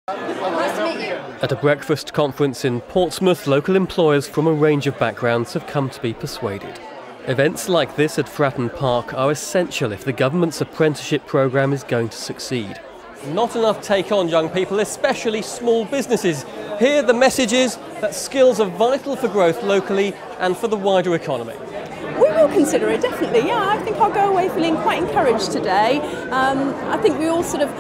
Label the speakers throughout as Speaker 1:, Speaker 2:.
Speaker 1: Nice to meet you.
Speaker 2: At a breakfast conference in Portsmouth, local employers from a range of backgrounds have come to be persuaded. Events like this at Fratton Park are essential if the government's apprenticeship programme is going to succeed. Not enough take on young people, especially small businesses. Here the message is that skills are vital for growth locally and for the wider economy.
Speaker 3: We will consider it, definitely, yeah. I think I'll go away feeling quite encouraged today. I think we all sort of,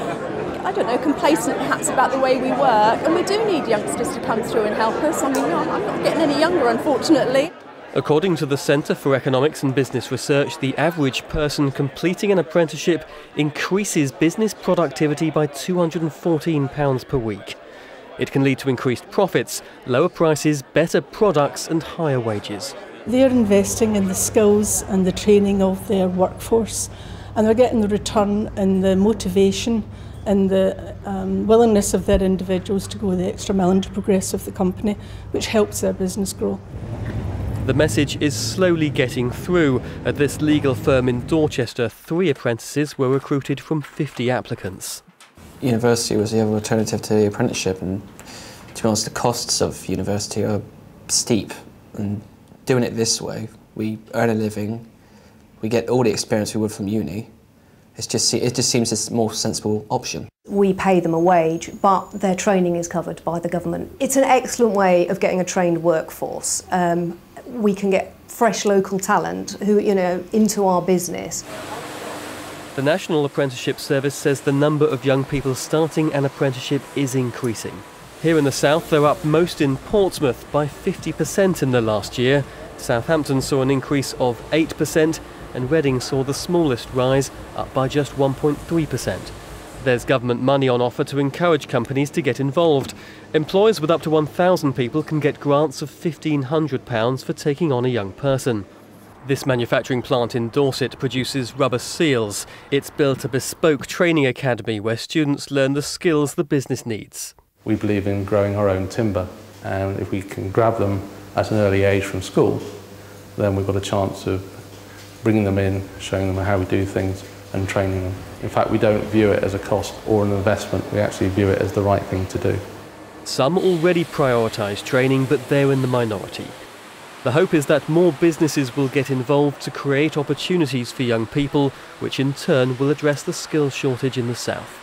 Speaker 3: I don't know, complacent perhaps about the way we work, and we do need youngsters to come through and help us. I mean, I'm not getting any younger, unfortunately.
Speaker 2: According to the Centre for Economics and Business Research, the average person completing an apprenticeship increases business productivity by £214 per week. It can lead to increased profits, lower prices, better products and higher wages.
Speaker 4: They're investing in the skills and the training of their workforce, and they're getting the return and the motivation and the willingness of their individuals to go the extra mile and to progress with the company, which helps their business grow.
Speaker 2: The message is slowly getting through. At this legal firm in Dorchester, 3 apprentices were recruited from 50 applicants.
Speaker 5: University was the other alternative to the apprenticeship, and to be honest, the costs of university are steep, and doing it this way, we earn a living, we get all the experience we would from uni. It just seems a more sensible option.
Speaker 1: We pay them a wage, but their training is covered by the government. It's an excellent way of getting a trained workforce. We can get fresh local talent who, into our business.
Speaker 2: The National Apprenticeship Service says the number of young people starting an apprenticeship is increasing. Here in the south, they're up most in Portsmouth by 50% in the last year. Southampton saw an increase of 8%, and Reading saw the smallest rise, up by just 1.3%. There's government money on offer to encourage companies to get involved. Employers with up to 1,000 people can get grants of £1,500 for taking on a young person. This manufacturing plant in Dorset produces rubber seals. It's built a bespoke training academy where students learn the skills the business needs.
Speaker 6: We believe in growing our own timber, and if we can grab them at an early age from school, then we've got a chance of bringing them in, showing them how we do things and training them. In fact, we don't view it as a cost or an investment, we actually view it as the right thing to do.
Speaker 2: Some already prioritise training, but they're in the minority. The hope is that more businesses will get involved to create opportunities for young people, which in turn will address the skills shortage in the south.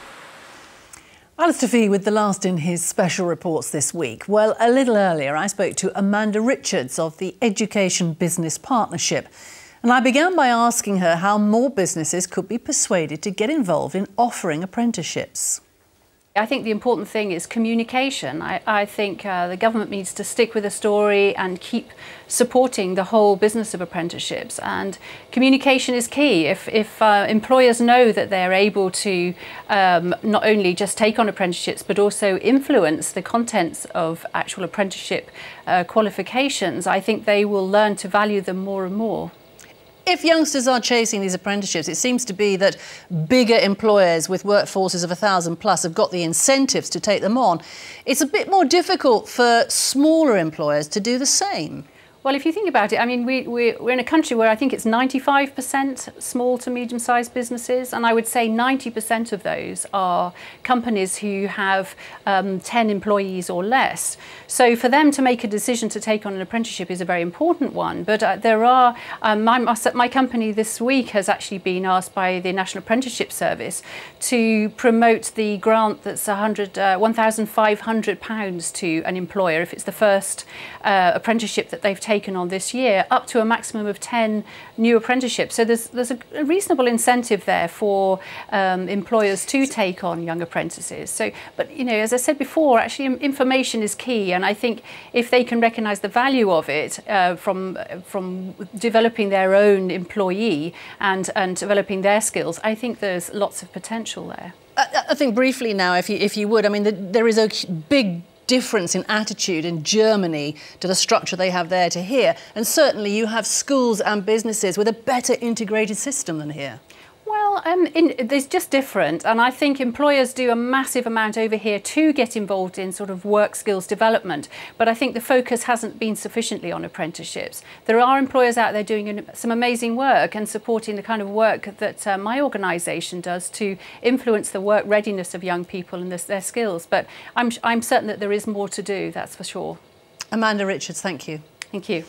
Speaker 7: Alastair Fee with the last in his special reports this week. Well, a little earlier I spoke to Amanda Richards of the Education Business Partnership. And I began by asking her how more businesses could be persuaded to get involved in offering apprenticeships.
Speaker 8: I think the important thing is communication. I think the government needs to stick with the story and keep supporting the whole business of apprenticeships. And communication is key. If employers know that they're able to not only just take on apprenticeships but also influence the contents of actual apprenticeship qualifications, I think they will learn to value them more and more.
Speaker 7: If youngsters are chasing these apprenticeships, it seems to be that bigger employers with workforces of 1,000 plus have got the incentives to take them on. It's a bit more difficult for smaller employers to do the same.
Speaker 8: Well, if you think about it, I mean, we're in a country where I think it's 95% small to medium-sized businesses, and I would say 90% of those are companies who have 10 employees or less. So for them to make a decision to take on an apprenticeship is a very important one. But there are, my company this week has actually been asked by the National Apprenticeship Service to promote the grant that's £1,500 to an employer if it's the first apprenticeship that they've taken on this year, up to a maximum of 10 new apprenticeships. So there's a reasonable incentive there for employers to take on young apprentices. So, but as I said before, actually information is key, and I think if they can recognise the value of it from developing their own employee and developing their skills, I think there's lots of potential there.
Speaker 7: I think briefly now, if you would, I mean, there is a big difference in attitude in Germany to the structure they have there to here, and certainly you have schools and businesses with a better integrated system than here.
Speaker 8: Well, Well, there's just different, and I think employers do a massive amount over here to get involved in sort of work skills development, but I think the focus hasn't been sufficiently on apprenticeships. There are employers out there doing some amazing work and supporting the kind of work that my organisation does to influence the work readiness of young people and their skills, but I'm certain that there is more to do, that's for sure.
Speaker 7: Amanda Richards, thank you.
Speaker 8: Thank you.